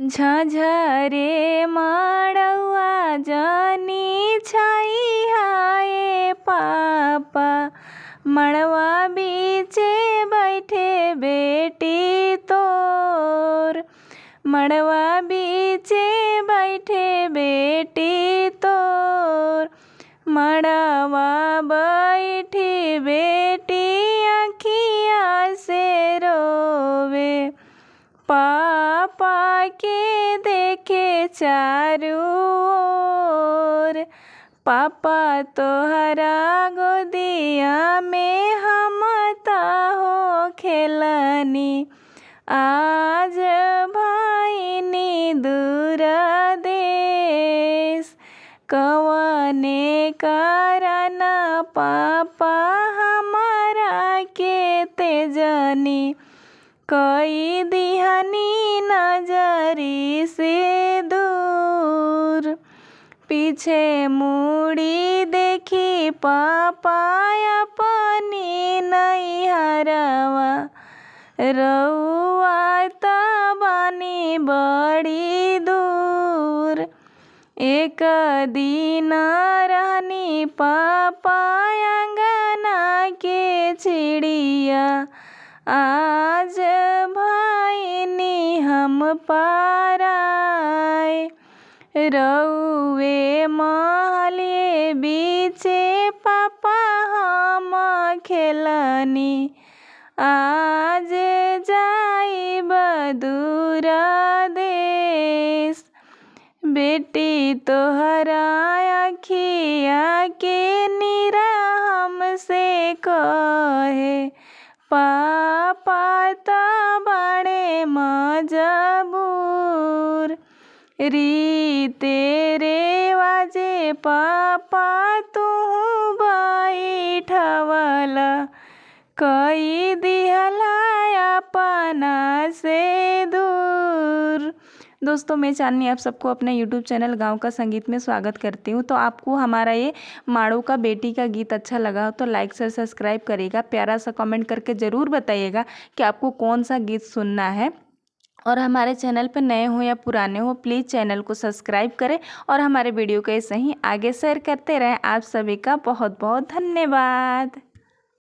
झझरे मड़उआ जनी छाई हाय पापा, मड़वा बीचे बैठे बेटी तोर, मड़वा बीचे बैठे बेटी तोर, मड़वा बैठी बेटी अखिया से रोवे, पापा के देखे चारू ओर, पापा तोहरा गोदिया में हम हो खेलनी, आज भाईनी दूर देश, कवने कारण पापा हमारा के तेजनी, कई दिहनी नजरी से दूर, पीछे मुड़ी देखी पापा अपनी नैहरवा, रउआ त बानी बड़ी दूर, एक दिन रहनी पापा अंगना के चिड़िया, आज भाईनी हम पाराए, रउए महले बीचे पापा हम खेलनी, आज जाइब दूर देश, बेटी तोहरा अखिया के नीरा हमसे कहे, पापा त बड़े मजबूर, री तेरे वाजे पापा तू बैठवला, कई दिहला अपना से दूर। दोस्तों मैं चांदनी आप सबको अपने YouTube चैनल गांव का संगीत में स्वागत करती हूं। तो आपको हमारा ये माड़ो का बेटी का गीत अच्छा लगा हो तो लाइक शेयर सब्सक्राइब करिएगा, प्यारा सा कमेंट करके ज़रूर बताइएगा कि आपको कौन सा गीत सुनना है। और हमारे चैनल पर नए हो या पुराने हो प्लीज़ चैनल को सब्सक्राइब करें और हमारे वीडियो को ऐसे ही आगे शेयर करते रहें। आप सभी का बहुत बहुत धन्यवाद।